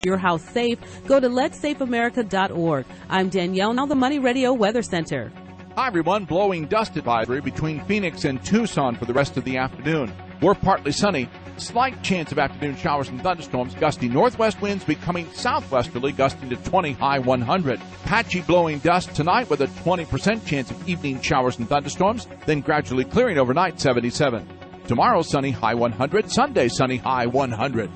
your house safe, go to letsafeamerica.org. I'm Danielle, now the Money Radio Weather Center. Hi, everyone. Blowing dust advisory between Phoenix and Tucson for the rest of the afternoon. We're partly sunny. Slight chance of afternoon showers and thunderstorms. Gusty northwest winds becoming southwesterly, gusting to 20, high 100. Patchy blowing dust tonight with a 20% chance of evening showers and thunderstorms, then gradually clearing overnight, 77. Tomorrow, sunny, high 100. Sunday, sunny, high 100.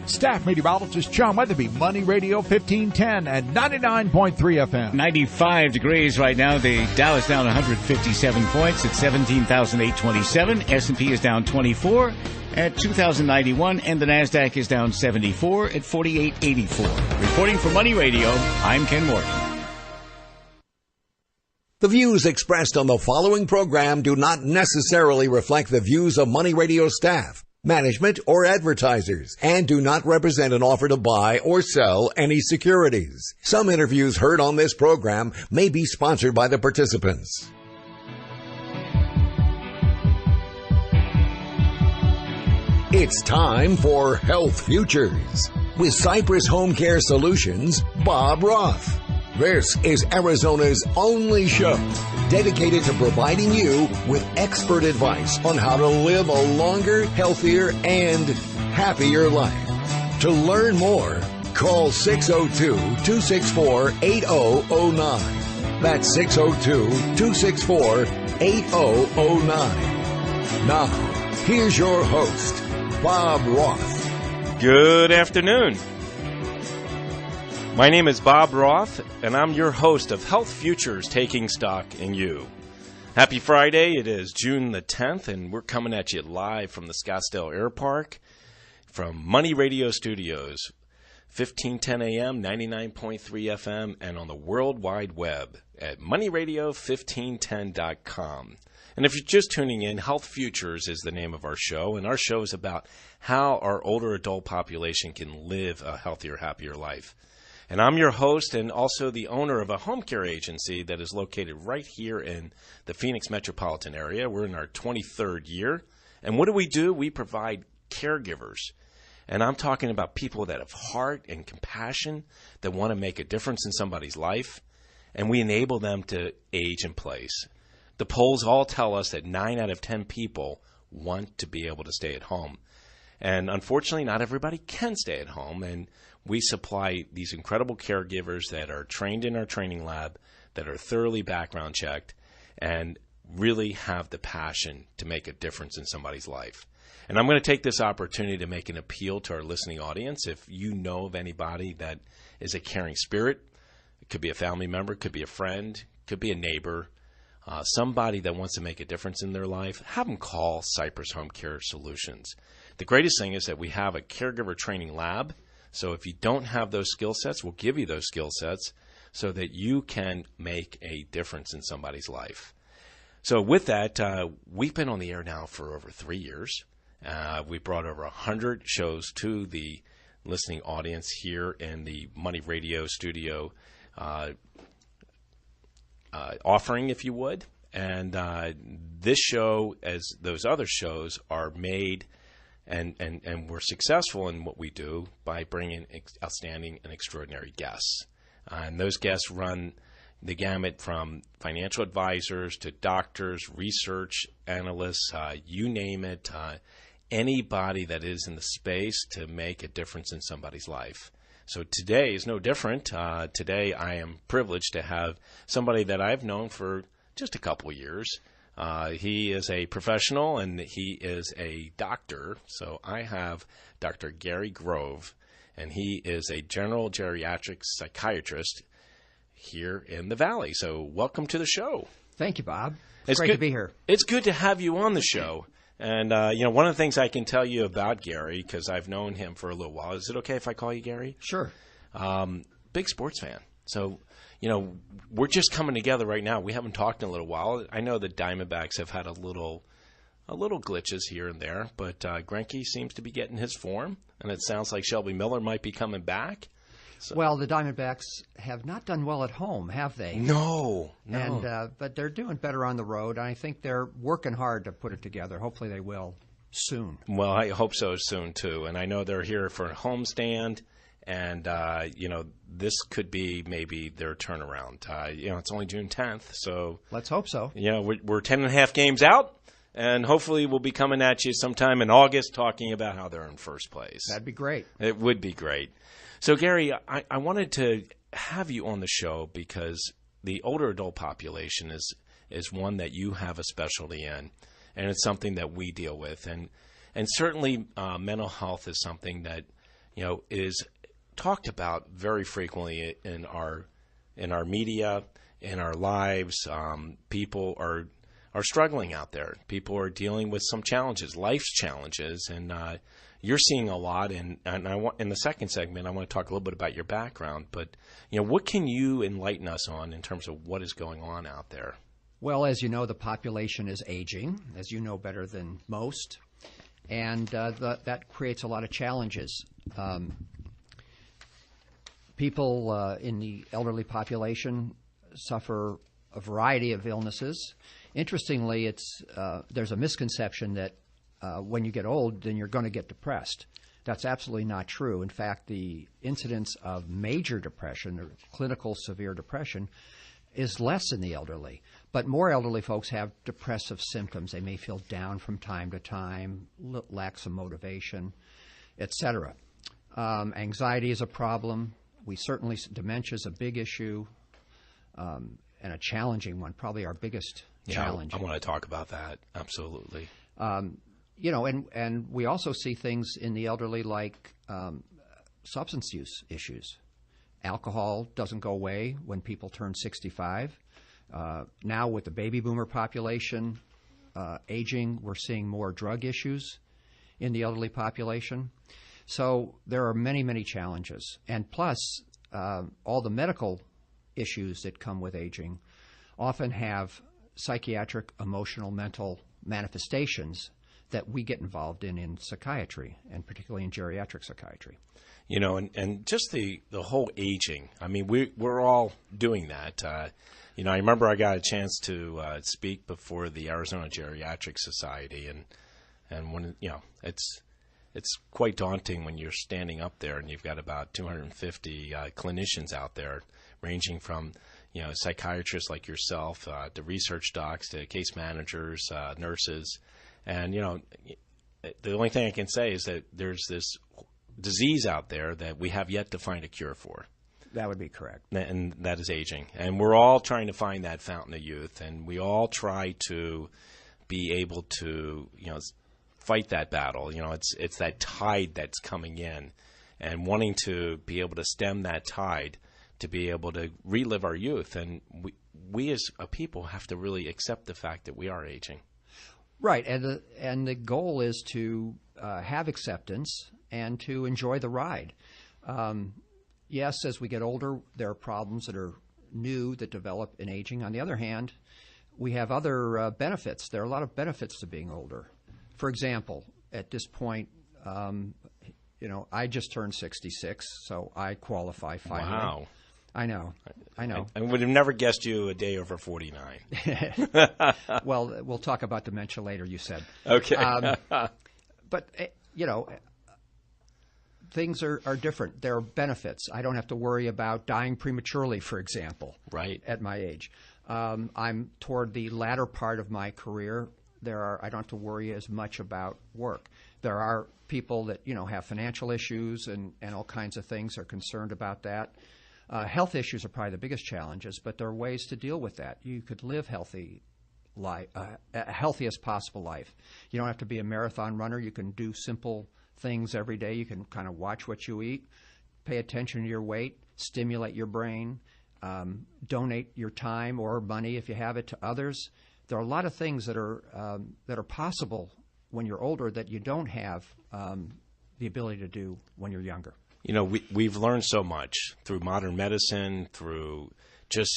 Staff meteorologist John Weatherby, Money Radio 1510 and 99.3 FM. 95 degrees right now. The Dow is down 157 points at 17,827. S&P is down 24 at 2,091. And the NASDAQ is down 74 at 4,884. Reporting for Money Radio, I'm Ken Morgan. The views expressed on the following program do not necessarily reflect the views of Money Radio staff, management, or advertisers, and do not represent an offer to buy or sell any securities. Some interviews heard on this program may be sponsored by the participants. It's time for Health Futures with Cypress HomeCare Solutions, Bob Roth. This is Arizona's only show dedicated to providing you with expert advice on how to live a longer, healthier, and happier life. To learn more, call 602-264-8009. That's 602-264-8009. Now, here's your host, Bob Roth. Good afternoon. My name is Bob Roth, and I'm your host of Health Futures, Taking Stock in You. Happy Friday. It is June the 10th, and we're coming at you live from the Scottsdale Air Park from Money Radio Studios, 1510 AM, 99.3 FM, and on the World Wide Web at moneyradio1510.com. And if you're just tuning in, Health Futures is the name of our show, and our show is about how our older adult population can live a healthier, happier life. And I'm your host and also the owner of a home care agency that is located right here in the Phoenix metropolitan area. We're in our 23rd year. And what do? We provide caregivers. And I'm talking about people that have heart and compassion, that want to make a difference in somebody's life. And we enable them to age in place. The polls all tell us that 9 out of 10 people want to be able to stay at home. And unfortunately, not everybody can stay at home. And we supply these incredible caregivers that are trained in our training lab, that are thoroughly background checked, and really have the passion to make a difference in somebody's life. And I'm going to take this opportunity to make an appeal to our listening audience. If you know of anybody that is a caring spirit, it could be a family member, it could be a friend, it could be a neighbor, somebody that wants to make a difference in their life, have them call Cypress HomeCare Solutions. The greatest thing is that we have a caregiver training lab. So if you don't have those skill sets, we'll give you those skill sets so that you can make a difference in somebody's life. So with that, we've been on the air now for over 3 years. We brought over 100 shows to the listening audience here in the Money Radio studio offering, if you would. And this show, as those other shows, are made and we're successful in what we do by bringing outstanding and extraordinary guests. And those guests run the gamut from financial advisors to doctors, research analysts, you name it, anybody that is in the space to make a difference in somebody's life. So today is no different. Today I am privileged to have somebody that I've known for just a couple of years. He is a professional and he is a doctor. So I have Dr. Gary Grove, and he is a general geriatric psychiatrist here in the Valley. So welcome to the show. Thank you, Bob. It's great to be here. It's good to have you on the show. And, one of the things I can tell you about Gary, because I've known him for a little while, is it okay if I call you Gary? Sure. Big sports fan. So, we're just coming together right now. We haven't talked in a little while. I know the Diamondbacks have had a little glitches here and there, but Greinke seems to be getting his form, and it sounds like Shelby Miller might be coming back. So. Well, the Diamondbacks have not done well at home, have they? No. But they're doing better on the road. I think they're working hard to put it together. Hopefully they will soon. Well, I hope so soon, too. And I know they're here for a homestand, And, this could be maybe their turnaround. It's only June 10th, so. Let's hope so. We're 10.5 games out, and hopefully we'll be coming at you sometime in August talking about how they're in first place. That'd be great. It would be great. So, Gary, I wanted to have you on the show because the older adult population is one that you have a specialty in, and it's something that we deal with. And certainly mental health is something that, is talked about very frequently in our media, in our lives. People are struggling out there. People are dealing with some challenges, life's challenges, and you're seeing a lot. And I want, in the second segment, I want to talk a little bit about your background. But what can you enlighten us on in terms of what is going on out there? Well, as you know, the population is aging, as you know better than most, and that creates a lot of challenges. People in the elderly population suffer a variety of illnesses. Interestingly, there's a misconception that when you get old, then you're going to get depressed. That's absolutely not true. In fact, the incidence of major depression or clinical severe depression is less in the elderly. But more elderly folks have depressive symptoms. They may feel down from time to time, lack some motivation, etc. Anxiety is a problem. Dementia is a big issue and a challenging one, probably our biggest challenge. I want to talk about that, absolutely. And we also see things in the elderly like substance use issues. Alcohol doesn't go away when people turn 65. Now with the baby boomer population aging, we're seeing more drug issues in the elderly population. So there are many, many challenges. And plus, all the medical issues that come with aging often have psychiatric, emotional, mental manifestations that we get involved in psychiatry, and particularly in geriatric psychiatry. And just the whole aging. I mean, we're all doing that. I remember I got a chance to speak before the Arizona Geriatric Society, and when it's quite daunting when you're standing up there and you've got about 250 clinicians out there, ranging from psychiatrists like yourself, to research docs, to case managers, nurses, and the only thing I can say is that there's this disease out there that we have yet to find a cure for. That would be correct. And that is aging. And we're all trying to find that fountain of youth, and we all try to be able to, fight that battle. It's that tide that's coming in, and wanting to be able to stem that tide to be able to relive our youth. And we as a people have to really accept the fact that we are aging. Right. And the goal is to have acceptance and to enjoy the ride. Yes, as we get older, there are problems that are new that develop in aging. On the other hand, we have other benefits. There are a lot of benefits to being older. For example, at this point, I just turned 66, so I qualify finally. Wow. I know. I would have never guessed you a day over 49. Well, we'll talk about dementia later, you said. Okay. But, things are different. There are benefits. I don't have to worry about dying prematurely, for example, right, at my age. I'm toward the latter part of my career. I don't have to worry as much about work. There are people that have financial issues and all kinds of things, are concerned about that. Health issues are probably the biggest challenges, but there are ways to deal with that. You could live healthiest possible life. You don't have to be a marathon runner. You can do simple things every day. You can kind of watch what you eat, pay attention to your weight, stimulate your brain, donate your time or money if you have it to others. There are a lot of things that are possible when you're older that you don't have the ability to do when you're younger. We've learned so much through modern medicine, through just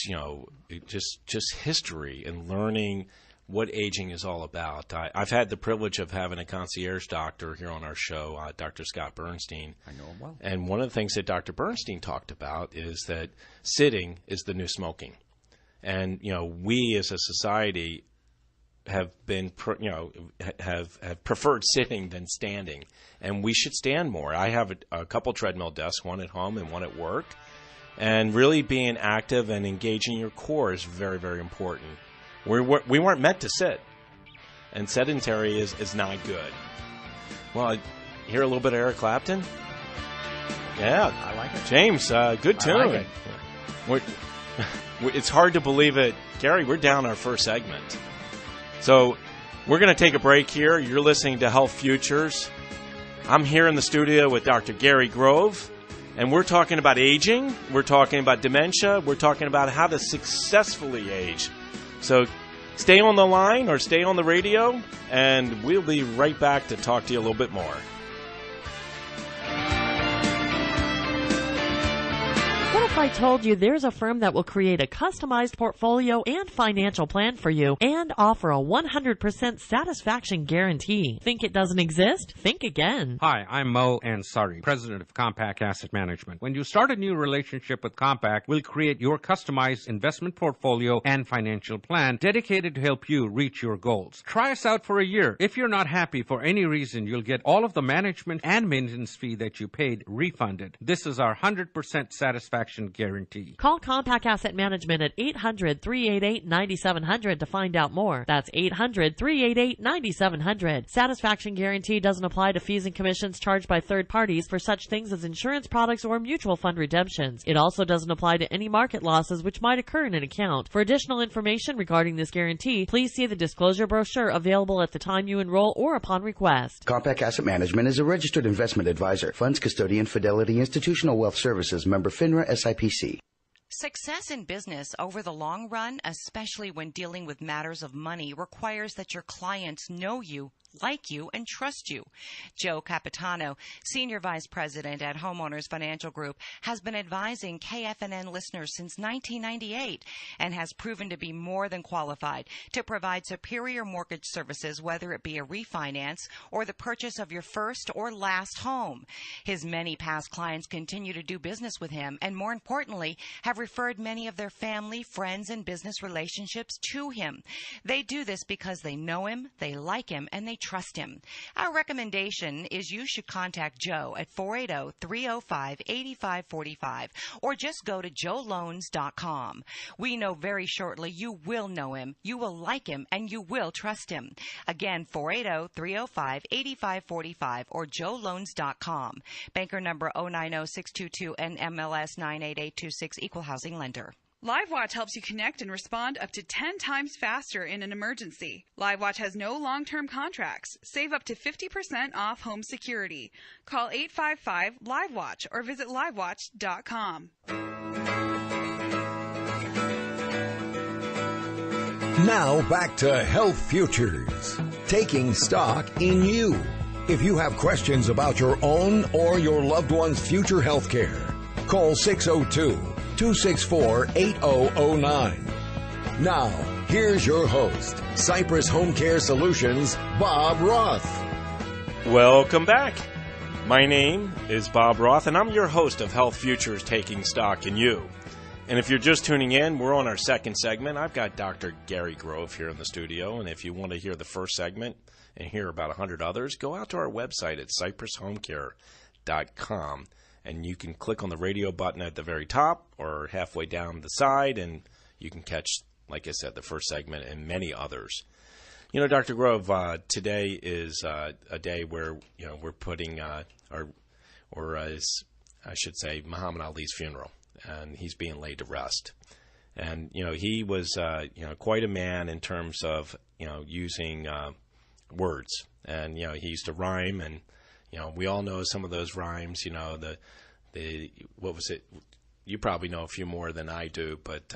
history and learning what aging is all about. I've had the privilege of having a concierge doctor here on our show, Dr. Scott Bernstein. I know him well. And one of the things that Dr. Bernstein talked about is that sitting is the new smoking. And, we as a society been have preferred sitting than standing, and we should stand more. I have a couple treadmill desks, one at home and one at work, and really being active and engaging your core is very, very important. We weren't meant to sit, and sedentary is not good. Well, hear a little bit of Eric Clapton? Yeah, I like it. James, good tune. I like it. It's hard to believe it. Gary, we're down our first segment. So we're going to take a break here. You're listening to Health Futures. I'm here in the studio with Dr. Gary Grove, and we're talking about aging. We're talking about dementia. We're talking about how to successfully age. So stay on the line or stay on the radio, and we'll be right back to talk to you a little bit more. What if I told you there's a firm that will create a customized portfolio and financial plan for you and offer a 100% satisfaction guarantee? Think it doesn't exist? Think again. Hi, I'm Mo Ansari, president of Compact Asset Management. When you start a new relationship with Compact, we'll create your customized investment portfolio and financial plan dedicated to help you reach your goals. Try us out for a year. If you're not happy for any reason, you'll get all of the management and maintenance fee that you paid refunded. This is our 100% satisfaction guarantee. Call Compact Asset Management at 800-388-9700 to find out more. That's 800-388-9700. Satisfaction guarantee doesn't apply to fees and commissions charged by third parties for such things as insurance products or mutual fund redemptions. It also doesn't apply to any market losses which might occur in an account. For additional information regarding this guarantee, please see the disclosure brochure available at the time you enroll or upon request. Compact Asset Management is a registered investment advisor. Funds custodian, Fidelity Institutional Wealth Services, member FINRA SIPC. Success in business over the long run, especially when dealing with matters of money, requires that your clients know you, like you, and trust you. Joe Capitano, Senior Vice President at Homeowners Financial Group, has been advising KFNN listeners since 1998 and has proven to be more than qualified to provide superior mortgage services, whether it be a refinance or the purchase of your first or last home. His many past clients continue to do business with him and, more importantly, have referred many of their family, friends, and business relationships to him. They do this because they know him, they like him, and they trust him. Our recommendation is you should contact Joe at 480-305-8545 or just go to joeloans.com. We know very shortly you will know him, you will like him, and you will trust him. Again, 480-305-8545 or joeloans.com. Banker number 090622 and MLS 98826, equal housing lender. LiveWatch helps you connect and respond up to 10 times faster in an emergency. LiveWatch has no long-term contracts. Save up to 50% off home security. Call 855-LiveWatch or visit livewatch.com. Now back to Health Futures, taking stock in you. If you have questions about your own or your loved one's future health care, call 602-264-8009. Now, here's your host, Cypress HomeCare Solutions, Bob Roth. Welcome back. My name is Bob Roth, and I'm your host of Health Futures, Taking Stock in You. And if you're just tuning in, we're on our second segment. I've got Dr. Gary Grove here in the studio, and if you want to hear the first segment and hear about 100 others, go out to our website at cypresshomecare.com. And you can click on the radio button at the very top or halfway down the side, and you can catch, like I said, the first segment and many others. You know, Dr. Grove, today is a day where, you know, we're putting I should say, Muhammad Ali's funeral, and he's being laid to rest. And, you know, he was, quite a man in terms of, using words. And, he used to rhyme, and, we all know some of those rhymes, what was it? You probably know a few more than I do, but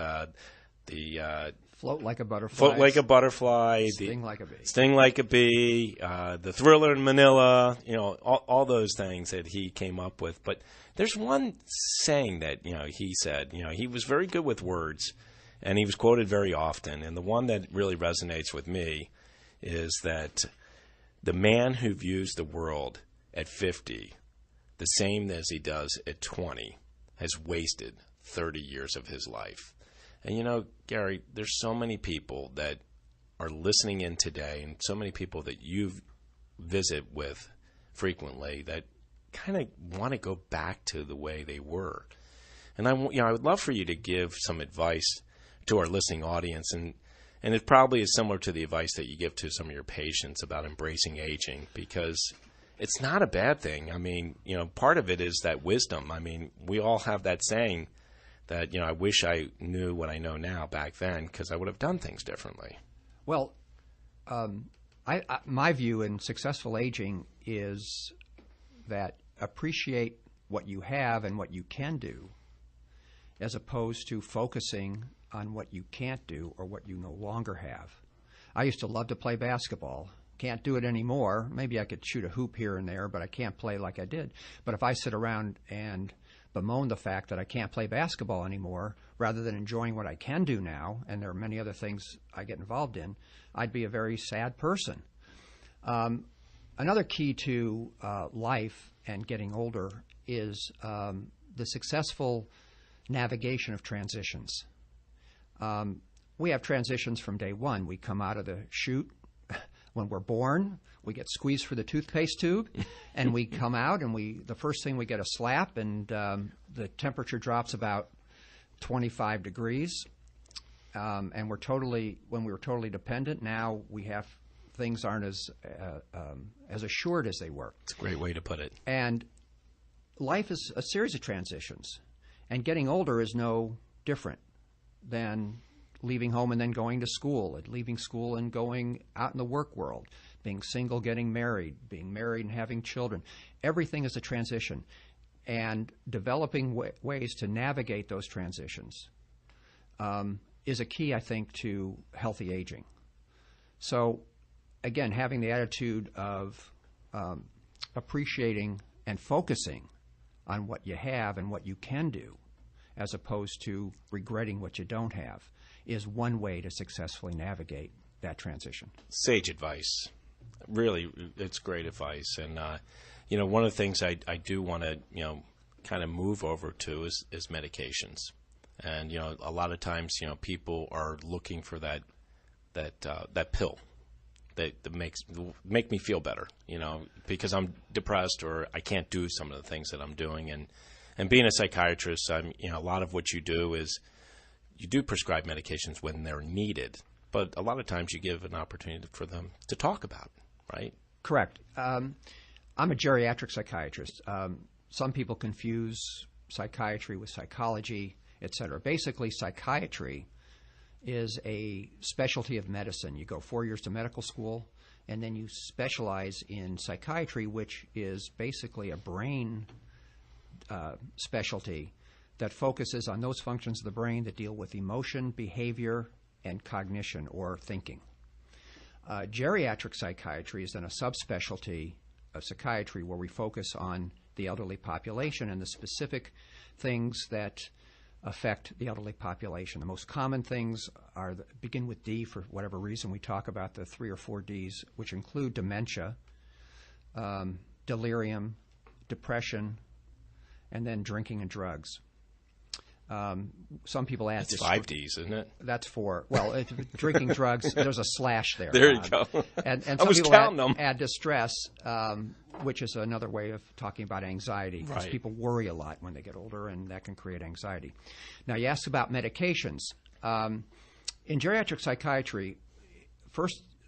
Float like a butterfly. Float like a butterfly. Sting like a bee. Sting like a bee. The Thriller in Manila. All those things that he came up with. But there's one saying that, he said, he was very good with words, and he was quoted very often. And the one that really resonates with me is that the man who views the world at 50 the same as he does at 20 has wasted 30 years of his life. And, Gary, there's so many people that are listening in today, and so many people that you visit with frequently that kind of want to go back to the way they were. And I would love for you to give some advice to our listening audience, and it probably is similar to the advice that you give to some of your patients about embracing aging, because it's not a bad thing. I mean, part of it is that wisdom. I mean, we all have that saying that, I wish I knew what I know now back then, because I would have done things differently. Well, my view in successful aging is that appreciate what you have and what you can do, as opposed to focusing on what you can't do or what you no longer have. I used to love to play basketball. Can't do it anymore. Maybe I could shoot a hoop here and there, but I can't play like I did. But if I sit around and bemoan the fact that I can't play basketball anymore, rather than enjoying what I can do now, and there are many other things I get involved in, I'd be a very sad person. Another key to life and getting older is the successful navigation of transitions. We have transitions from day one. We come out of the chute when we're born. We get squeezed for the toothpaste tube, and we come out, and the first thing we get a slap, and the temperature drops about 25 degrees, and when we were totally dependent, now things aren't as assured as they were. It's a great way to put it. And life is a series of transitions, and getting older is no different than leaving home and then going to school, and leaving school and going out in the work world, being single, getting married, being married and having children. Everything is a transition. And developing ways to navigate those transitions is a key, I think, to healthy aging. So, again, having the attitude of appreciating and focusing on what you have and what you can do, as opposed to regretting what you don't have, is one way to successfully navigate that transition. Sage advice. Really, it's great advice. And, one of the things I do want to, kind of move over to is medications. And, a lot of times, people are looking for that pill that make me feel better, because I'm depressed or I can't do some of the things that I'm doing. And being a psychiatrist, a lot of what you do is you do prescribe medications when they're needed, but a lot of times you give an opportunity for them to talk about, right? Correct. I'm a geriatric psychiatrist. Some people confuse psychiatry with psychology, et cetera. Basically, psychiatry is a specialty of medicine. You go 4 years to medical school, and then you specialize in psychiatry, which is basically a brain specialty that focuses on those functions of the brain that deal with emotion, behavior, and cognition or thinking. Geriatric psychiatry is then a subspecialty of psychiatry where we focus on the elderly population and the specific things that affect the elderly population. The most common things begin with D for whatever reason. We talk about the 3 or 4 Ds, which include dementia, delirium, depression, and then drinking and drugs. Some people add... That's 5 Ds, isn't it? That's 4. Well, drinking, drugs, there's a slash there. There you go. And I some was people counting them. add distress, which is another way of talking about anxiety, because people worry a lot when they get older, and that can create anxiety. Now, you asked about medications. In geriatric psychiatry,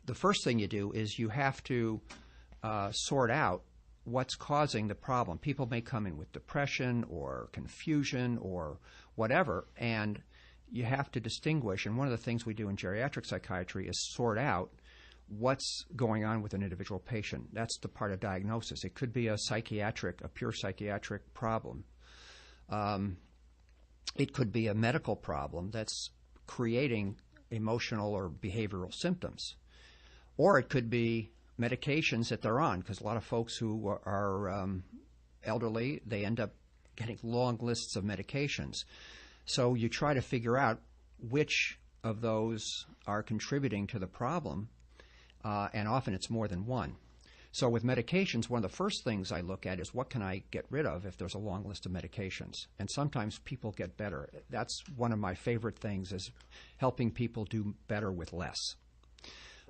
the first thing you do is you have to sort out what's causing the problem. People may come in with depression or confusion or whatever, and you have to distinguish. And one of the things we do in geriatric psychiatry is sort out what's going on with an individual patient. That's the part of diagnosis. It could be a pure psychiatric problem. It could be a medical problem that's creating emotional or behavioral symptoms. Or it could be medications that they're on, because a lot of folks who are elderly, they end up getting long lists of medications. So you try to figure out which of those are contributing to the problem, and often it's more than one. So with medications, one of the first things I look at is what can I get rid of if there's a long list of medications. And sometimes people get better. That's one of my favorite things, is helping people do better with less.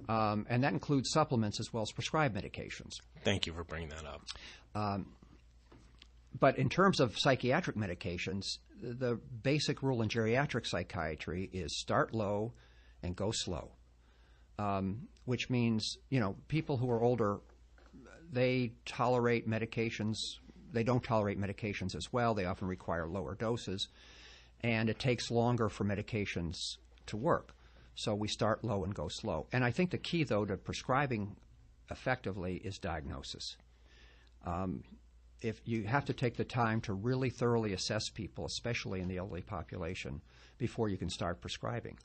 And that includes supplements as well as prescribed medications. Thank you for bringing that up. But in terms of psychiatric medications, the basic rule in geriatric psychiatry is start low and go slow, which means, people who are older, they tolerate medications. They don't tolerate medications as well. They often require lower doses, and it takes longer for medications to work. So we start low and go slow. And I think the key, though, to prescribing effectively is diagnosis. If you have to take the time to really thoroughly assess people, especially in the elderly population, before you can start prescribing.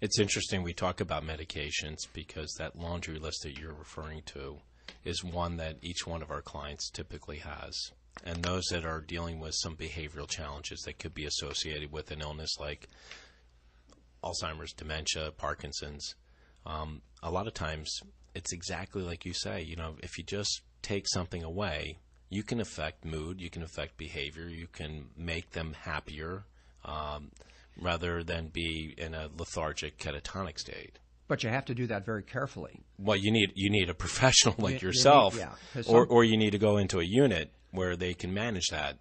It's interesting we talk about medications because that laundry list that you're referring to is one that each one of our clients typically has. And those that are dealing with some behavioral challenges that could be associated with an illness like Alzheimer's, dementia, Parkinson's, a lot of times it's exactly like you say. If you just take something away, you can affect mood, you can affect behavior, you can make them happier rather than be in a lethargic catatonic state. But you have to do that very carefully. Well, you need a professional like yourself, or you need to go into a unit where they can manage that,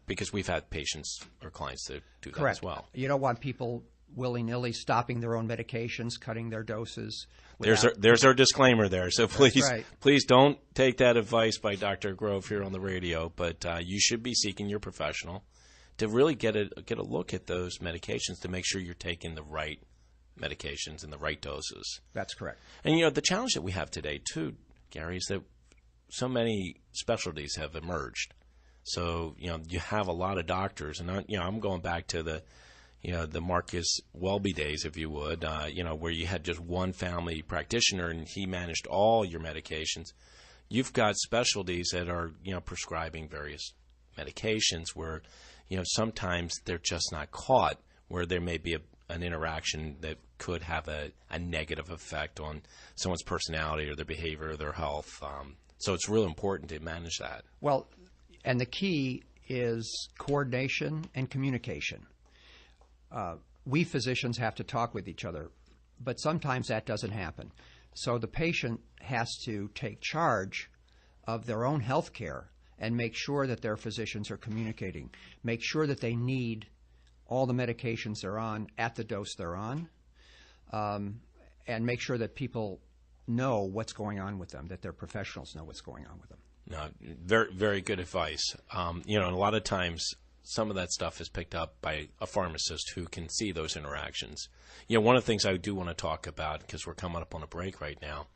because we've had patients or clients that do that as well. You don't want people willy-nilly stopping their own medications, cutting their doses. There's our disclaimer there. So please don't take that advice by Dr. Grove here on the radio, but you should be seeking your professional to really get a look at those medications to make sure you're taking the right medications in the right doses. That's correct. And the challenge that we have today too, Gary, is that so many specialties have emerged. So you have a lot of doctors, and I'm going back to the Marcus Welby days, if you would, where you had just one family practitioner and he managed all your medications. You've got specialties that are prescribing various medications where sometimes they're just not caught, where there may be an interaction that could have a negative effect on someone's personality or their behavior or their health. So it's really important to manage that. Well, and the key is coordination and communication. We physicians have to talk with each other, but sometimes that doesn't happen. So the patient has to take charge of their own health care and make sure that their physicians are communicating, make sure that they need all the medications they're on at the dose they're on, and make sure that people know what's going on with them, that their professionals know what's going on with them. No, very, very good advice. And a lot of times some of that stuff is picked up by a pharmacist who can see those interactions. One of the things I do want to talk about, because we're coming up on a break right now,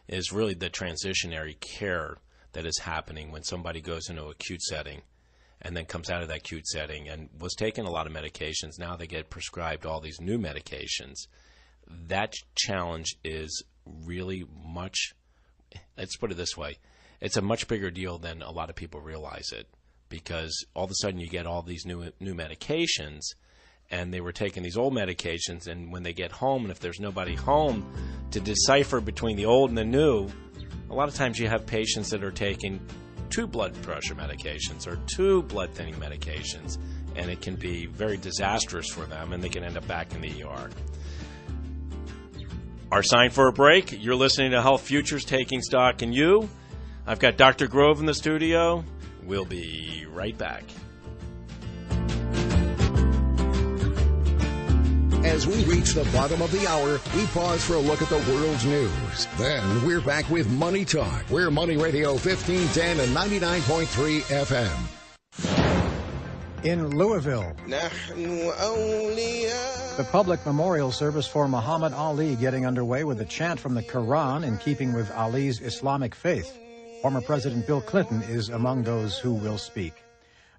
is really the transitionary care that is happening when somebody goes into an acute setting and then comes out of that acute setting and was taking a lot of medications. Now they get prescribed all these new medications. That challenge is really much, let's put it this way, it's a much bigger deal than a lot of people realize it, because all of a sudden you get all these new medications, and they were taking these old medications, and when they get home, and if there's nobody home to decipher between the old and the new, a lot of times you have patients that are taking 2 blood pressure medications or 2 blood thinning medications, and it can be very disastrous for them, and they can end up back in the ER. Our sign for a break. You're listening to Health Futures, Taking Stock in You. I've got Dr. Grove in the studio. We'll be right back. As we reach the bottom of the hour, we pause for a look at the world's news. Then we're back with Money Talk. We're Money Radio 1510 and 99.3 FM. In Louisville, the public memorial service for Muhammad Ali getting underway with a chant from the Quran in keeping with Ali's Islamic faith. Former President Bill Clinton is among those who will speak.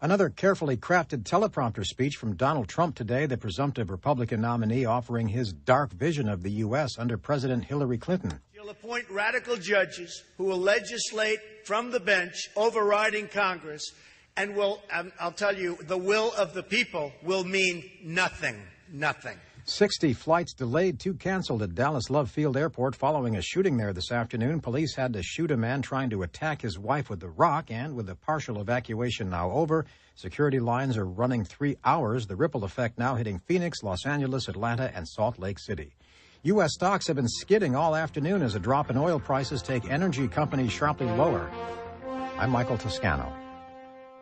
Another carefully crafted teleprompter speech from Donald Trump today, the presumptive Republican nominee offering his dark vision of the U.S. under President Hillary Clinton. You'll appoint radical judges who will legislate from the bench, overriding Congress, and will, I'll tell you, the will of the people will mean nothing. Nothing. 60 flights delayed, 2 canceled at Dallas Love Field Airport following a shooting there this afternoon. Police had to shoot a man trying to attack his wife with a rock, and with the partial evacuation now over, security lines are running 3 hours. The ripple effect now hitting Phoenix, Los Angeles, Atlanta, and Salt Lake City. U.S. stocks have been skidding all afternoon as a drop in oil prices take energy companies sharply lower. I'm Michael Toscano.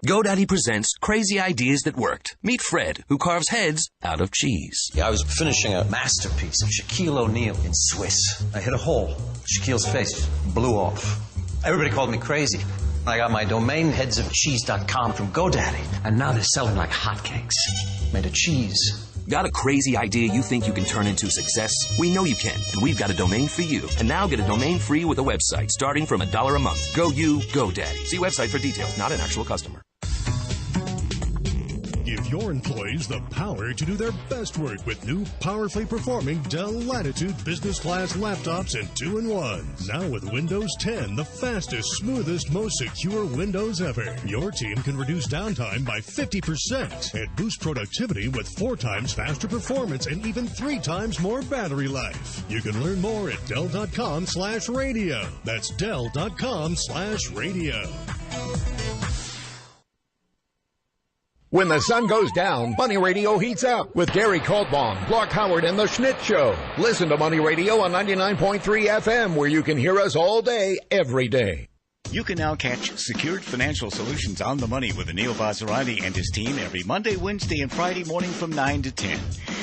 GoDaddy presents Crazy Ideas That Worked. Meet Fred, who carves heads out of cheese. Yeah, I was finishing a masterpiece of Shaquille O'Neal in Swiss. I hit a hole. Shaquille's face blew off. Everybody called me crazy. I got my domain headsofcheese.com from GoDaddy, and now they're selling like hotcakes. Made of cheese. Got a crazy idea you think you can turn into success? We know you can, and we've got a domain for you. And now get a domain free with a website starting from $1 a month. Go you, GoDaddy. See website for details, not an actual customer. Give your employees the power to do their best work with new, powerfully performing Dell Latitude business class laptops and 2-in-1s. Now with Windows 10, the fastest, smoothest, most secure Windows ever. Your team can reduce downtime by 50% and boost productivity with 4 times faster performance and even 3 times more battery life. You can learn more at Dell.com/radio. That's Dell.com/radio. When the sun goes down, Money Radio heats up with Gary Kaltbaum, Clark Howard, and The Schnitt Show. Listen to Money Radio on 99.3 FM, where you can hear us all day, every day. You can now catch Secured Financial Solutions on the Money with Anil Basarani and his team every Monday, Wednesday, and Friday morning from 9 to 10.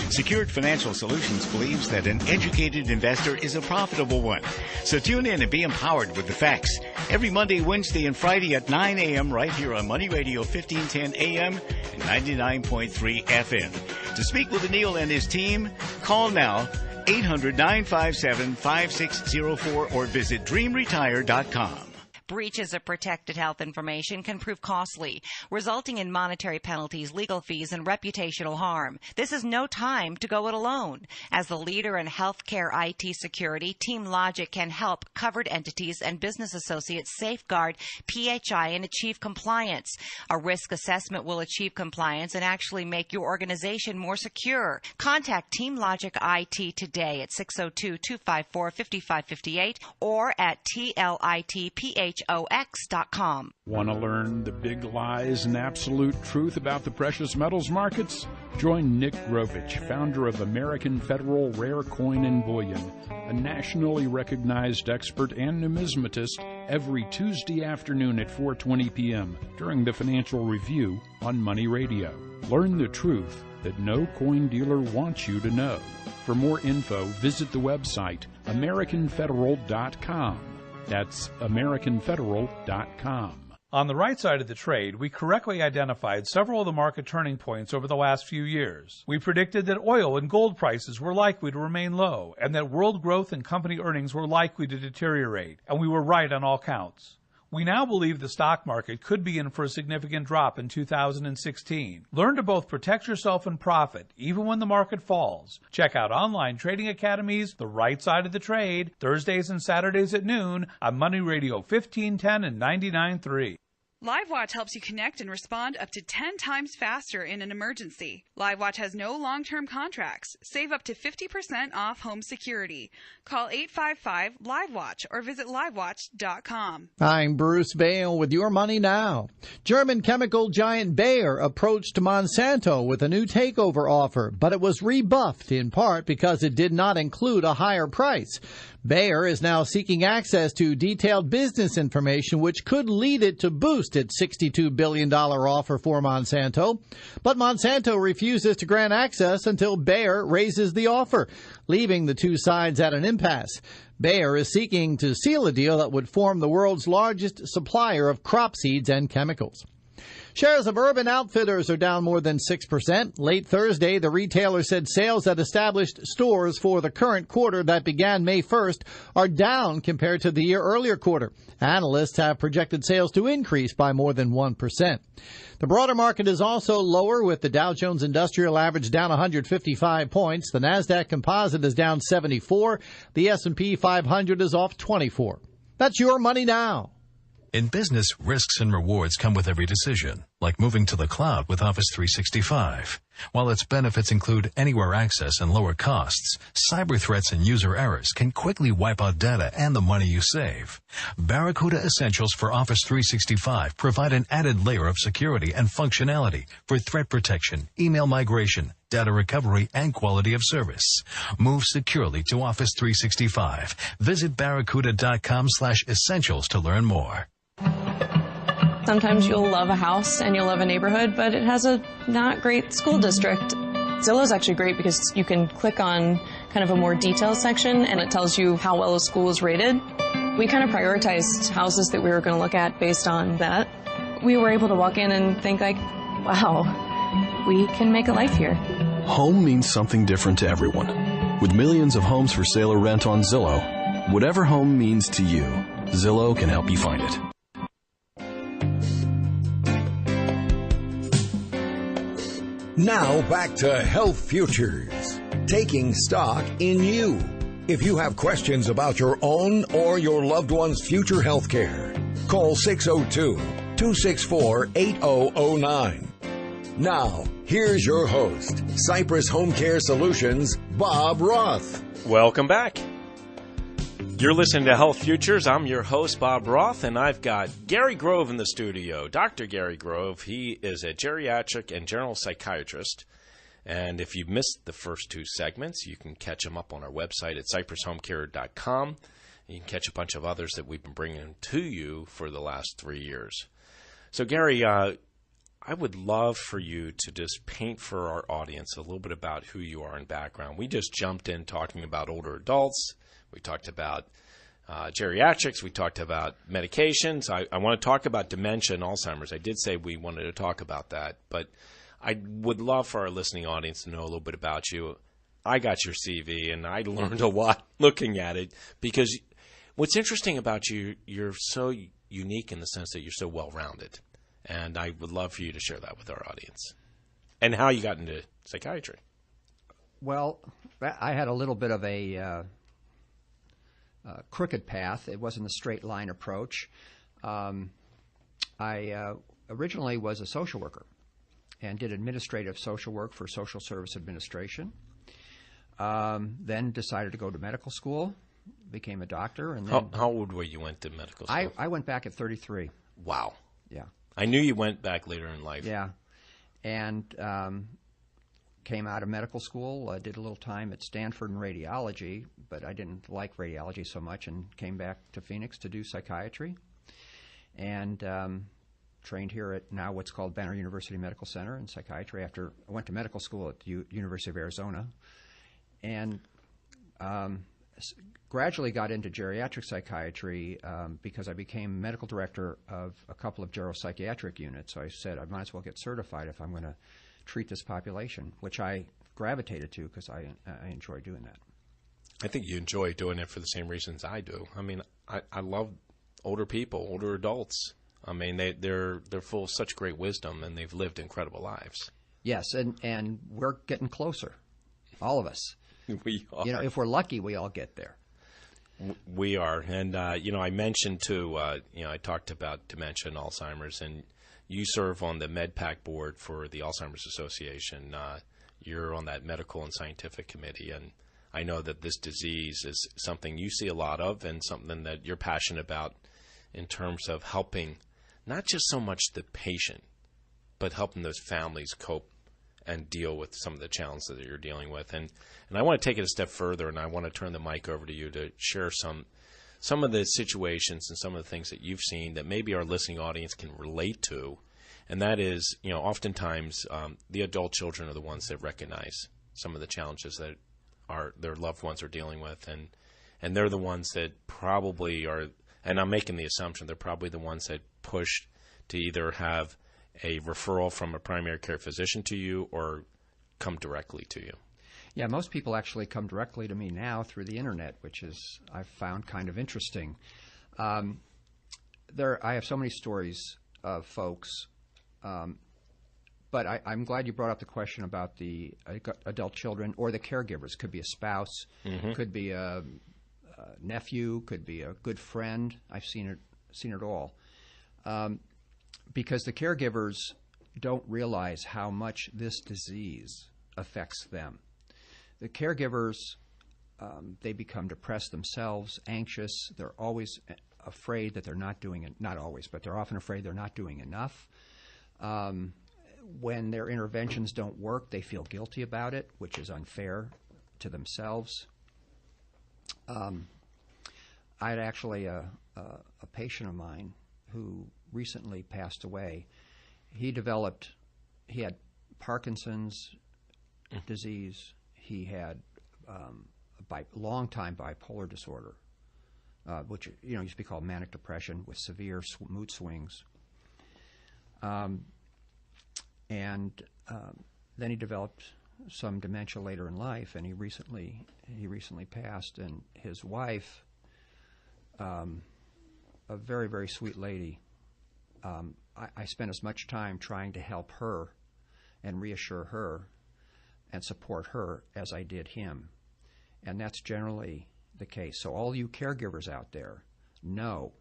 Secured Financial Solutions believes that an educated investor is a profitable one. So tune in and be empowered with the facts. Every Monday, Wednesday, and Friday at 9 a.m. right here on Money Radio 1510 AM and 99.3 FM. To speak with Anil and his team, call now 800-957-5604 or visit dreamretire.com. Breaches of protected health information can prove costly, resulting in monetary penalties, legal fees, and reputational harm. This is no time to go it alone. As the leader in healthcare IT security, Team Logic can help covered entities and business associates safeguard PHI and achieve compliance. A risk assessment will achieve compliance and actually make your organization more secure. Contact Team Logic IT today at 602-254-5558 or at TLITPHOX.com. Want to learn the big lies and absolute truth about the precious metals markets? Join Nick Grovich, founder of American Federal Rare Coin and Bullion, a nationally recognized expert and numismatist, every Tuesday afternoon at 4:20 p.m. during the Financial Review on Money Radio. Learn the truth that no coin dealer wants you to know. For more info, visit the website AmericanFederal.com. That's AmericanFederal.com. On the right side of the trade, we correctly identified several of the market turning points over the last few years. We predicted that oil and gold prices were likely to remain low, and that world growth and company earnings were likely to deteriorate, and we were right on all counts. We now believe the stock market could be in for a significant drop in 2016. Learn to both protect yourself and profit, even when the market falls. Check out Online Trading Academy's The Right Side of the Trade, Thursdays and Saturdays at noon on Money Radio 1510 and 99.3. LiveWatch helps you connect and respond up to 10 times faster in an emergency. LiveWatch has no long-term contracts. Save up to 50% off home security. Call 855-LiveWatch or visit livewatch.com. I'm Bruce Vail with Your Money Now. German chemical giant Bayer approached Monsanto with a new takeover offer, but it was rebuffed in part because it did not include a higher price. Bayer is now seeking access to detailed business information, which could lead it to boost its $62 billion offer for Monsanto. But Monsanto refuses to grant access until Bayer raises the offer, leaving the two sides at an impasse. Bayer is seeking to seal a deal that would form the world's largest supplier of crop seeds and chemicals. Shares of Urban Outfitters are down more than 6%. Late Thursday, the retailer said sales at established stores for the current quarter that began May 1st are down compared to the year earlier quarter. Analysts have projected sales to increase by more than 1%. The broader market is also lower, with the Dow Jones Industrial Average down 155 points. The Nasdaq Composite is down 74. The S&P 500 is off 24. That's Your Money Now. In business, risks and rewards come with every decision, like moving to the cloud with Office 365. While its benefits include anywhere access and lower costs, cyber threats and user errors can quickly wipe out data and the money you save. Barracuda Essentials for Office 365 provide an added layer of security and functionality for threat protection, email migration, data recovery, and quality of service. Move securely to Office 365. Visit barracuda.com/essentials to learn more. Sometimes you'll love a house and you'll love a neighborhood, but it has a not great school district. Zillow is actually great because you can click on kind of a more detailed section and it tells you how well a school is rated. We kind of prioritized houses that we were going to look at based on that. We were able to walk in and think like, wow, we can make a life here. Home means something different to everyone. With millions of homes for sale or rent on Zillow, whatever home means to you, Zillow can help you find it. Now back to Health Futures, taking stock in you. If you have questions about your own or your loved one's future health care, call 602-264-8009. Now, here's your host, Cypress HomeCare Solutions, Bob Roth. Welcome back. You're listening to Health Futures. I'm your host, Bob Roth, and I've got Gary Grove in the studio. Dr. Gary Grove, he is a geriatric and general psychiatrist. And if you missed the first two segments, you can catch them up on our website at cypresshomecare.com. You can catch a bunch of others that we've been bringing to you for the last 3 years. So, Gary, I would love for you to just paint for our audience a little bit about who you are and background. We just jumped in talking about older adults. We talked about geriatrics. We talked about medications. I want to talk about dementia and Alzheimer's. I did say we wanted to talk about that, but I would love for our listening audience to know a little bit about you. I got your CV, and I learned a lot looking at it because what's interesting about you, you're so unique in the sense that you're so well-rounded, and I would love for you to share that with our audience and how you got into psychiatry. Well, I had a little bit of a crooked path. It wasn't a straight line approach. I originally was a social worker and did administrative social work for Social Service Administration. Then decided to go to medical school, became a doctor. And then how old were you went to medical school? I went back at 33. Wow. Yeah. I knew you went back later in life. Yeah. And came out of medical school, did a little time at Stanford in radiology, but I didn't like radiology so much and came back to Phoenix to do psychiatry. And trained here at now what's called Banner University Medical Center in psychiatry after I went to medical school at the University of Arizona. And gradually got into geriatric psychiatry because I became medical director of a couple of geropsychiatric units. So I said I might as well get certified if I'm going to treat this population, which I gravitated to because I enjoy doing that. I think you enjoy doing it for the same reasons I do. I mean, I love older people, older adults. I mean, they're full of such great wisdom, and they've lived incredible lives. Yes, and we're getting closer, all of us. We are. You know, if we're lucky, we all get there. We are. And, I mentioned, too, I talked about dementia and Alzheimer's, and you serve on the MedPAC board for the Alzheimer's Association. You're on that medical and scientific committee, and I know that this disease is something you see a lot of and something that you're passionate about in terms of helping not just so much the patient, but helping those families cope and deal with some of the challenges that you're dealing with. And I want to take it a step further, and I want to turn the mic over to you to share some of the situations and some of the things that you've seen that maybe our listening audience can relate to. And that is, oftentimes the adult children are the ones that recognize some of the challenges that their loved ones are dealing with. And they're the ones that probably are, and I'm making the assumption, they're probably the ones that push to either have a referral from a primary care physician to you or come directly to you. Yeah, most people actually come directly to me now through the internet, which is I've found kind of interesting. I have so many stories of folks, but I'm glad you brought up the question about the adult children or the caregivers. Could be a spouse, could be a nephew, could be a good friend. I've seen it all. because the caregivers don't realize how much this disease affects them. The caregivers, they become depressed themselves, anxious. They're always afraid that they're not doing it. Not always, but they're often afraid they're not doing enough. When their interventions don't work, they feel guilty about it, which is unfair to themselves. I had actually a patient of mine who recently passed away. He had Parkinson's disease. He had long-time bipolar disorder, which used to be called manic depression with severe mood swings. And then he developed some dementia later in life, and he recently passed. And his wife, a very, very sweet lady, I spent as much time trying to help her and reassure her and support her as I did him. And that's generally the case. So all you caregivers out there, know,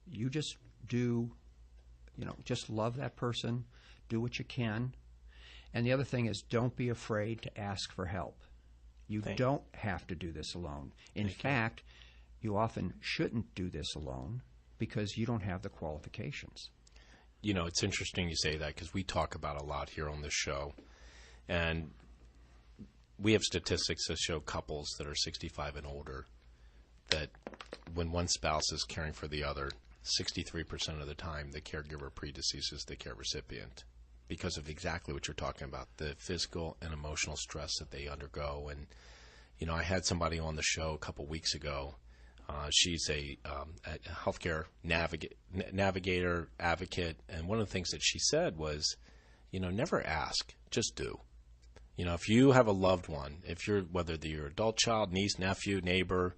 you just just love that person, do what you can. And the other thing is, don't be afraid to ask for help. You don't have to do this alone. In fact, you often shouldn't do this alone because you don't have the qualifications. It's interesting you say that because we talk about a lot here on this show. And we have statistics that show couples that are 65 and older that when one spouse is caring for the other, 63% of the time the caregiver predeceases the care recipient because of exactly what you're talking about, the physical and emotional stress that they undergo. And, I had somebody on the show a couple weeks ago. She's a healthcare navigator, advocate, and one of the things that she said was, never ask, just do. If you have a loved one, whether they're your adult child, niece, nephew, neighbor,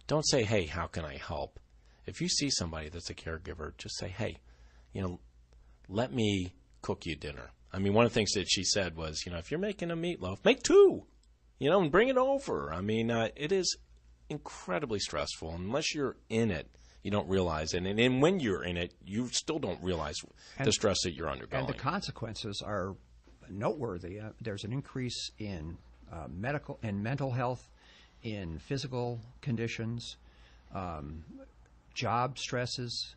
don't say, hey, how can I help? If you see somebody that's a caregiver, just say, hey, let me cook you dinner. I mean, one of the things that she said was, if you're making a meatloaf, make two, and bring it over. I mean, it is incredibly stressful. Unless you're in it, you don't realize it. And when you're in it, you still don't realize the stress that you're undergoing. And the consequences are noteworthy. There's an increase in medical and mental health, in physical conditions, job stresses,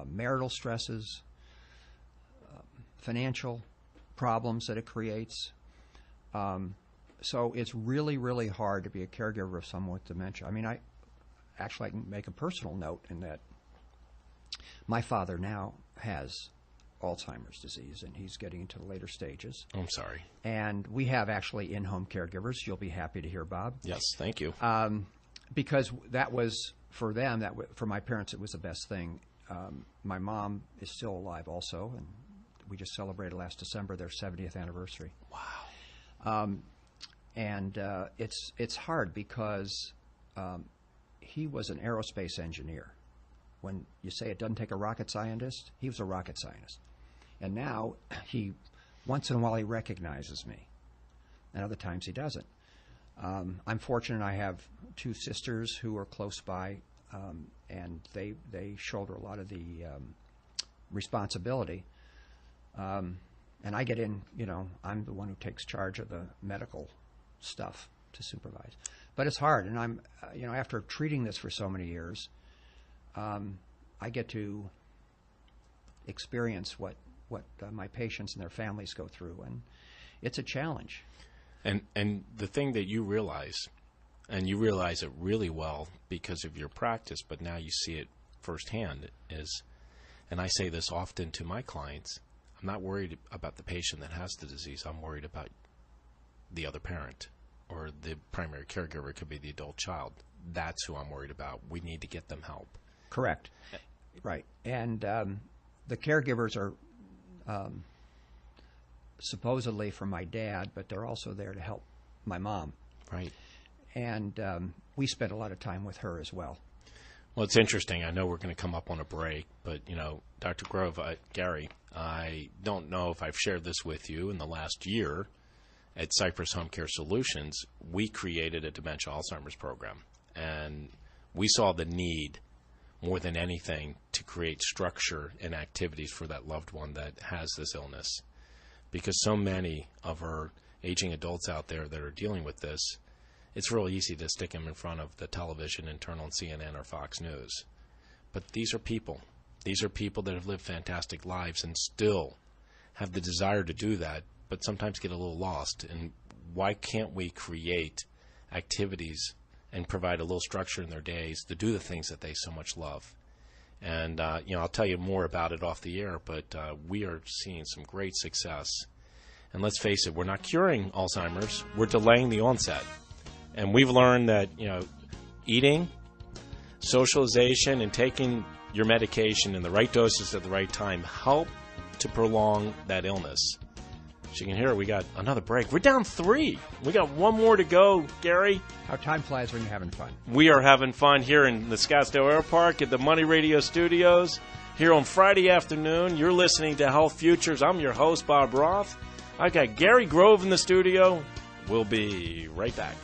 marital stresses, financial problems that it creates. So it's really, really hard to be a caregiver of someone with dementia. I mean, I can make a personal note in that my father now has Alzheimer's disease, and he's getting into the later stages. I'm sorry. And we have actually in-home caregivers. You'll be happy to hear, Bob. Yes, thank you. Because that was, for them, for my parents, it was the best thing. My mom is still alive also, and we just celebrated last December their 70th anniversary. Wow. And it's hard because he was an aerospace engineer. When you say it doesn't take a rocket scientist, he was a rocket scientist. And now once in a while he recognizes me, and other times he doesn't. I'm fortunate I have two sisters who are close by, and they shoulder a lot of the responsibility. And I get in, I'm the one who takes charge of the medical stuff to supervise. But it's hard, and I'm, after treating this for so many years, I get to experience what my patients and their families go through, and it's a challenge. And the thing that you realize, and you realize it really well because of your practice, but now you see it firsthand, is, and I say this often to my clients, I'm not worried about the patient that has the disease. I'm worried about the other parent, or the primary caregiver. It could be the adult child. That's who I'm worried about. We need to get them help. Correct. Right. And the caregivers are supposedly for my dad, but they're also there to help my mom. Right. And we spent a lot of time with her as well. Well, it's interesting. I know we're going to come up on a break, but, Dr. Grove, Gary, I don't know if I've shared this with you. In the last year at Cypress HomeCare Solutions, we created a dementia Alzheimer's program, and we saw the need more than anything to create structure and activities for that loved one that has this illness. Because so many of our aging adults out there that are dealing with this, it's real easy to stick them in front of the television and turn on CNN or Fox News. But these are people. These are people that have lived fantastic lives and still have the desire to do that, but sometimes get a little lost. And why can't we create activities and provide a little structure in their days to do the things that they so much love? And, I'll tell you more about it off the air, but we are seeing some great success. And let's face it, we're not curing Alzheimer's. We're delaying the onset. And we've learned that, eating, socialization, and taking your medication in the right doses at the right time help to prolong that illness. As you can hear, we got another break. We're down 3. We got one more to go, Gary. How time flies when you're having fun. We are having fun here in the Scottsdale Air Park at the Money Radio Studios. Here on Friday afternoon, you're listening to Health Futures. I'm your host, Bob Roth. I got Gary Grove in the studio. We'll be right back.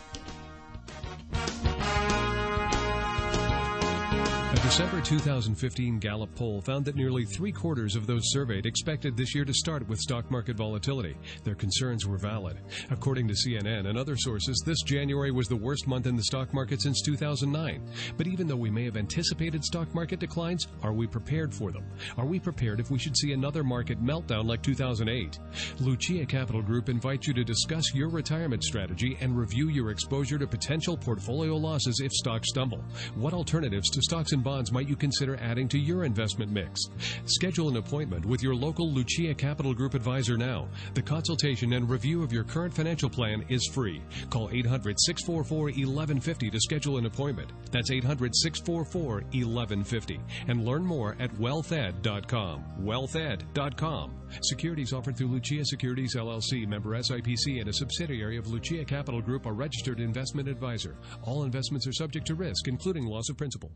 A December 2015 Gallup poll found that nearly 3/4 of those surveyed expected this year to start with stock market volatility. Their concerns were valid. According to CNN and other sources, this January was the worst month in the stock market since 2009. But even though we may have anticipated stock market declines, are we prepared for them? Are we prepared if we should see another market meltdown like 2008? Lucia Capital Group invites you to discuss your retirement strategy and review your exposure to potential portfolio losses if stocks stumble. What alternatives to stocks and bonds might you consider adding to your investment mix? Schedule an appointment with your local Lucia Capital Group advisor now. The consultation and review of your current financial plan is free. Call 800-644-1150 to schedule an appointment. That's 800-644-1150. And learn more at wealthed.com. Wealthed.com. Securities offered through Lucia Securities LLC, member SIPC, and a subsidiary of Lucia Capital Group, a registered investment advisor. All investments are subject to risk, including loss of principal.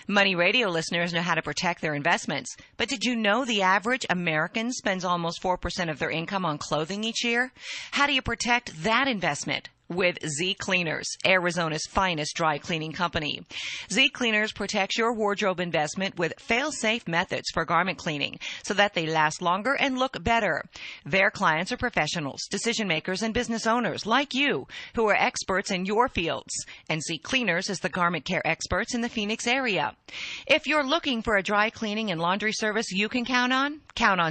Money Radio listeners know how to protect their investments. But did you know the average American spends almost 4% of their income on clothing each year? How do you protect that investment? With Z Cleaners, Arizona's finest dry cleaning company. Z Cleaners protects your wardrobe investment with fail-safe methods for garment cleaning so that they last longer and look better. Their clients are professionals, decision makers, and business owners like you who are experts in your fields. And Z Cleaners is the garment care experts in the Phoenix area. If you're looking for a dry cleaning and laundry service you can count on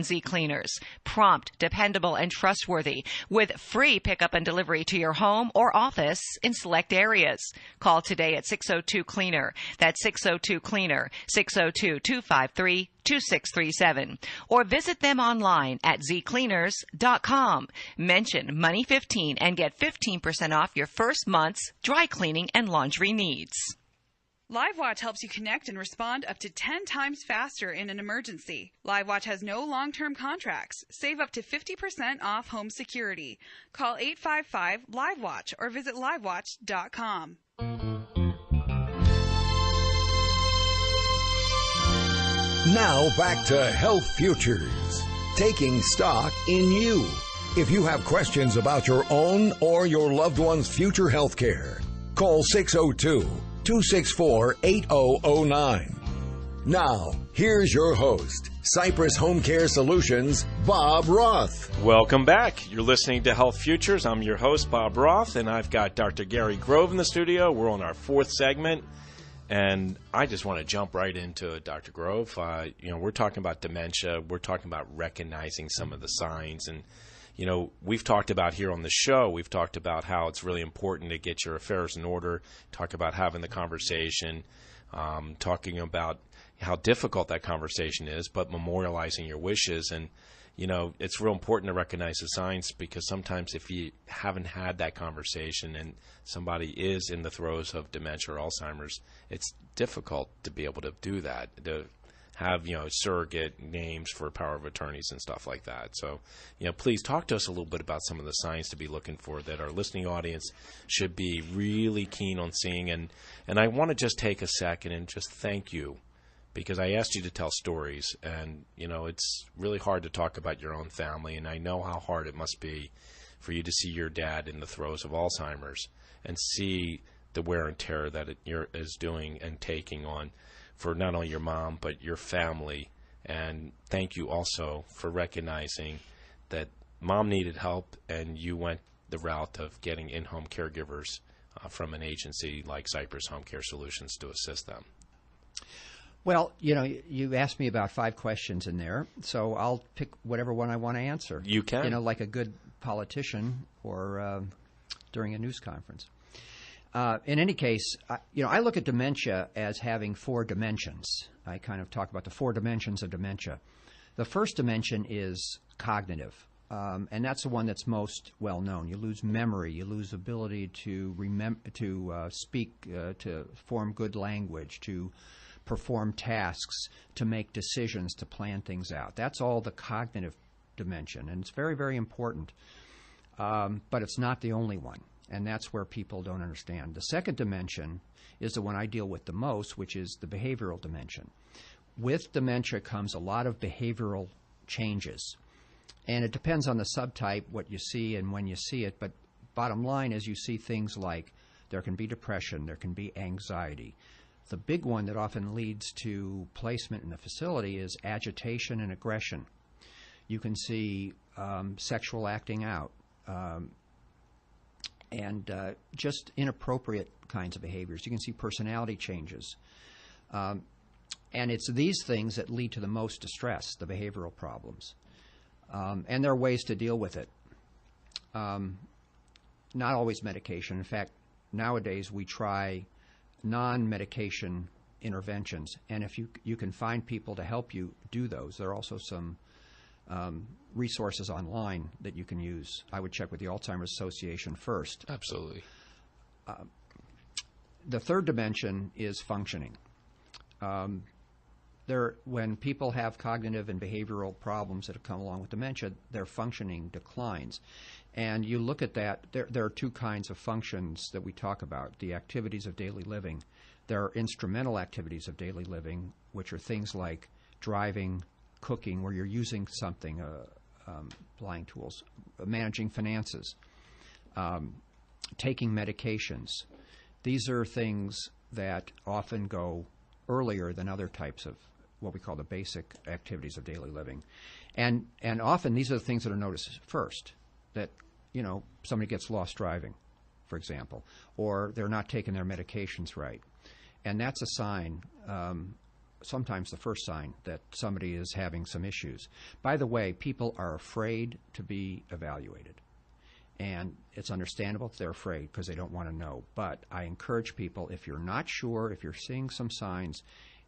Z Cleaners. Prompt, dependable, and trustworthy with free pickup and delivery to your home or office in select areas. Call today at 602-CLEANER. That's 602-CLEANER, 602-253-2637. Or visit them online at zcleaners.com. Mention Money15 and get 15% off your first month's dry cleaning and laundry needs. LiveWatch helps you connect and respond up to 10 times faster in an emergency. LiveWatch has no long-term contracts. Save up to 50% off home security. Call 855-LiveWatch or visit livewatch.com. Now back to Health Futures, taking stock in you. If you have questions about your own or your loved one's future health care, call 602-264-8009. Now, here's your host, Cypress HomeCare Solutions, Bob Roth. Welcome back. You're listening to Health Futures. I'm your host, Bob Roth, and I've got Dr. Gary Grove in the studio. We're on our 4th segment, and I just want to jump right into it, Dr. Grove. We're talking about dementia. We're talking about recognizing some of the signs, and we've talked about here on the show, we've talked about how it's really important to get your affairs in order, talk about having the conversation, talking about how difficult that conversation is, but memorializing your wishes. And, it's real important to recognize the signs, because sometimes if you haven't had that conversation and somebody is in the throes of dementia or Alzheimer's, it's difficult to be able to do that, to have, surrogate names for power of attorneys and stuff like that. So, please talk to us a little bit about some of the signs to be looking for that our listening audience should be really keen on seeing. And I want to just take a second and just thank you, because I asked you to tell stories, and, it's really hard to talk about your own family, and I know how hard it must be for you to see your dad in the throes of Alzheimer's and see the wear and tear that it is doing and taking on for not only your mom but your family. And thank you also for recognizing that Mom needed help, and you went the route of getting in-home caregivers from an agency like Cypress HomeCare Solutions to assist them. Well, you asked me about 5 questions in there, so I'll pick whatever one I want to answer. You can. Like a good politician or during a news conference. In any case, I look at dementia as having 4 dimensions. I kind of talk about the 4 dimensions of dementia. The first dimension is cognitive, and that's the one that's most well known. You lose memory, you lose ability to speak, to form good language, to perform tasks, to make decisions, to plan things out. That's all the cognitive dimension, and it's very, very important. But it's not the only one, and that's where people don't understand. The second dimension is the one I deal with the most, which is the behavioral dimension. With dementia comes a lot of behavioral changes, and it depends on the subtype, what you see and when you see it, but bottom line is you see things like there can be depression, there can be anxiety. The big one that often leads to placement in the facility is agitation and aggression. You can see sexual acting out and just inappropriate kinds of behaviors. You can see personality changes. And it's these things that lead to the most distress, the behavioral problems. And there are ways to deal with it. Not always medication. In fact, nowadays we try non-medication interventions, and if you can find people to help you do those, there are also some resources online that you can use. I would check with the Alzheimer's Association first. Absolutely. The third dimension is functioning. When people have cognitive and behavioral problems that have come along with dementia, their functioning declines. And you look at that, there are 2 kinds of functions that we talk about, the activities of daily living. There are instrumental activities of daily living, which are things like driving, cooking, where you're using something, applying tools, managing finances, taking medications. These are things that often go earlier than other types of what we call the basic activities of daily living. And often these are the things that are noticed first, that, somebody gets lost driving, for example, or they're not taking their medications right. And that's a sign, sometimes the first sign, that somebody is having some issues. By the way, people are afraid to be evaluated. And it's understandable if they're afraid because they don't want to know. But I encourage people, if you're not sure, if you're seeing some signs,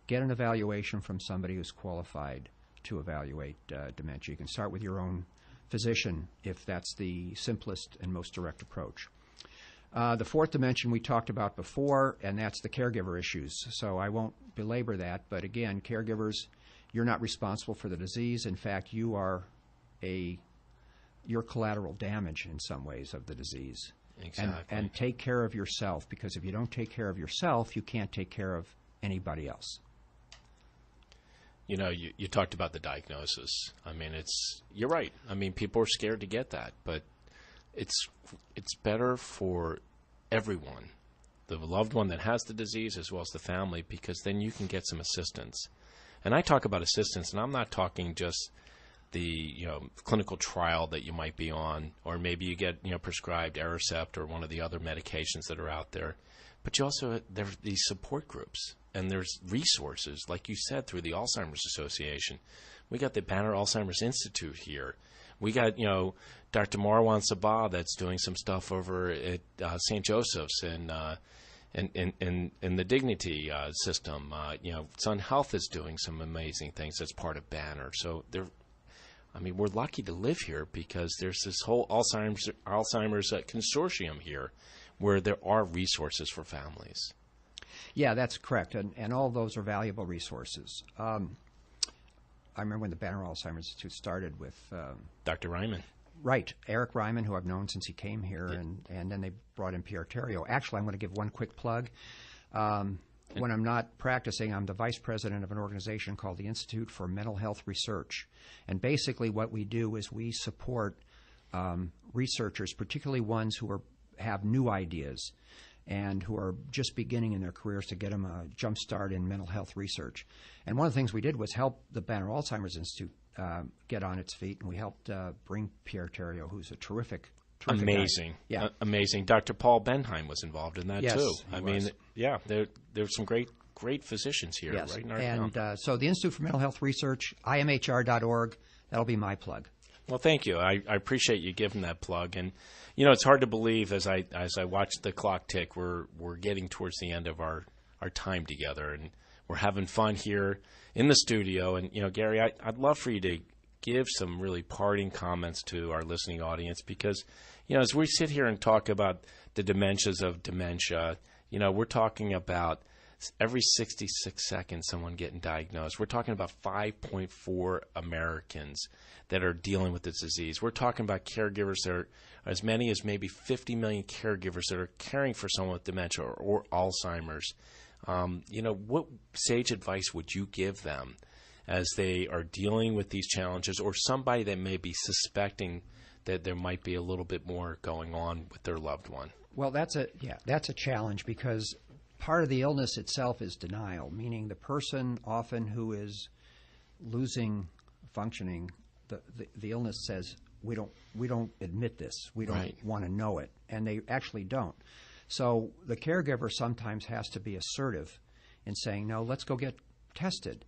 get an evaluation from somebody who's qualified to evaluate dementia. You can start with your own physician if that's the simplest and most direct approach. The fourth dimension we talked about before, and that's the caregiver issues. So I won't belabor that, but again, caregivers, you're not responsible for the disease. In fact, you're collateral damage in some ways of the disease. Exactly. And take care of yourself, because if you don't take care of yourself, you can't take care of anybody else. You talked about the diagnosis. I mean, you're right. I mean, people are scared to get that, but it's better for everyone, the loved one that has the disease as well as the family, because then you can get some assistance. And I talk about assistance, and I'm not talking just the clinical trial that you might be on, or maybe you get prescribed Aricept or one of the other medications that are out there. But you also, there are these support groups, and there's resources, like you said, through the Alzheimer's Association. We got the Banner Alzheimer's Institute here. We got, Dr. Marwan Sabah that's doing some stuff over at St. Joseph's and the Dignity system. Sun Health is doing some amazing things that's part of Banner. So we're lucky to live here because there's this whole Alzheimer's consortium here where there are resources for families. Yeah, that's correct, and all those are valuable resources. I remember when the Banner Alzheimer's Institute started with Dr. Ryman. Right, Eric Ryman, who I've known since he came here, and then they brought in Pierre Theriault. Actually, I'm going to give one quick plug. When I'm not practicing, I'm the vice president of an organization called the Institute for Mental Health Research. And basically what we do is we support researchers, particularly ones who have new ideas. and who are just beginning in their careers to get them a jump start in mental health research. And one of the things we did was help the Banner Alzheimer's Institute get on its feet, and we helped bring Pierre Theriault, who's a terrific amazing guy. Yeah. Amazing. Dr. Paul Benheim was involved in that, yes, too. I mean, yeah, there's some great physicians here right in our town. And so the Institute for Mental Health Research, imhr.org, that'll be my plug. Well, thank you. I appreciate you giving that plug. And, you know, it's hard to believe as I watch the clock tick, we're getting towards the end of our time together. And we're having fun here in the studio. And, you know, Gary, I'd love for you to give some really parting comments to our listening audience because, you know, as we sit here and talk about the dementias of dementia, you know, we're talking about every 66 seconds someone getting diagnosed. We're talking about 5.4 Americans that are dealing with this disease. We're talking about caregivers that are as many as maybe 50 million caregivers that are caring for someone with dementia or Alzheimer's. You know, what sage advice would you give them as they are dealing with these challenges, or somebody that may be suspecting that there might be a little bit more going on with their loved one? Well, that's a challenge because part of the illness itself is denial, meaning the person often who is losing functioning, the illness says, we don't admit this, we don't want to know it, and they actually don't. So the caregiver sometimes has to be assertive in saying, no, let's go get tested.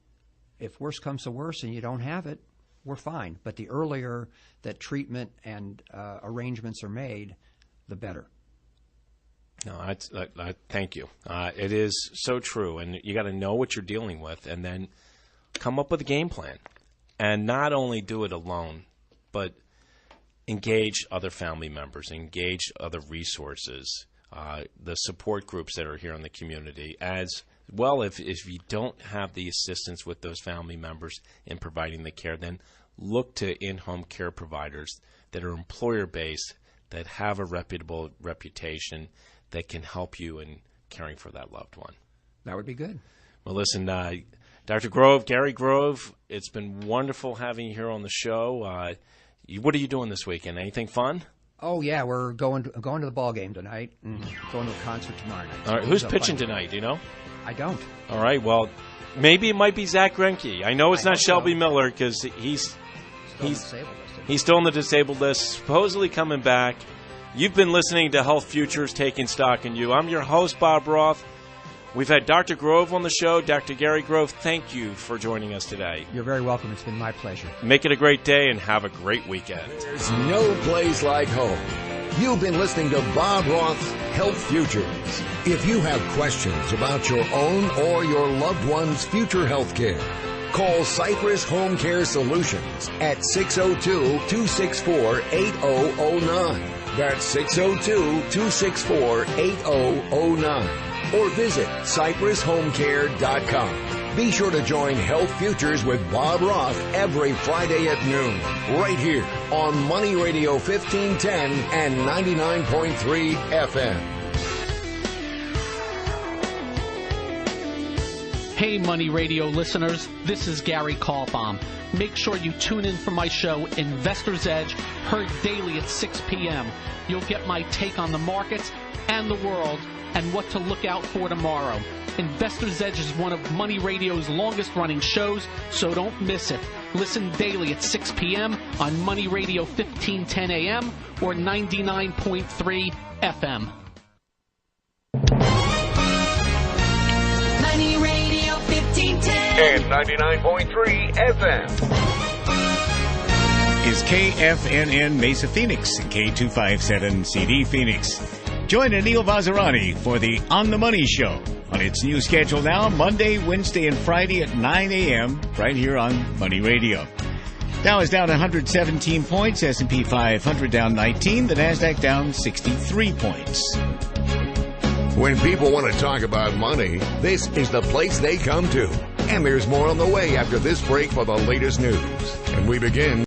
If worse comes to worse and you don't have it, we're fine. But the earlier that treatment and arrangements are made, the better. No, thank you. It is so true, and you got to know what you're dealing with, and then come up with a game plan, and not only do it alone, but engage other family members, engage other resources, the support groups that are here in the community, as well. If you don't have the assistance with those family members in providing the care, then look to in-home care providers that are employer-based, that have a reputable reputation, that can help you in caring for that loved one. That would be good. Well, listen, Dr. Grove, Gary Grove, it's been wonderful having you here on the show. What are you doing this weekend? Anything fun? Oh, yeah, we're going to the ball game tonight and going to a concert tomorrow night. All right, who's pitching tonight, do you know? I don't. All right, well, maybe it might be Zach Greinke. I know it's not Shelby Miller because he's still on the disabled list, supposedly coming back. You've been listening to Health Futures, Taking Stock in You. I'm your host, Bob Roth. We've had Dr. Grove on the show. Dr. Gary Grove, thank you for joining us today. You're very welcome. It's been my pleasure. Make it a great day and have a great weekend. There's no place like home. You've been listening to Bob Roth's Health Futures. If you have questions about your own or your loved one's future health care, call Cypress Home Care Solutions at 602-264-8009. That's 602-264-8009. Or visit CypressHomeCare.com. Be sure to join Health Futures with Bob Roth every Friday at noon, right here on Money Radio 1510 and 99.3 FM. Hey, Money Radio listeners, this is Gary Kaufbaum. Make sure you tune in for my show, Investor's Edge, heard daily at 6 p.m. You'll get my take on the markets and the world and what to look out for tomorrow. Investor's Edge is one of Money Radio's longest-running shows, so don't miss it. Listen daily at 6 p.m. on Money Radio 1510 a.m. or 99.3 FM. Money Radio 1510 and 99.3 FM. Is KFNN Mesa Phoenix and K257 CD Phoenix. Join Anil Vazirani for the On the Money Show on its new schedule now, Monday, Wednesday, and Friday at 9 a.m. right here on Money Radio. Dow is down 117 points, S&P 500 down 19, the NASDAQ down 63 points. When people want to talk about money, this is the place they come to. And there's more on the way after this break for the latest news. And we begin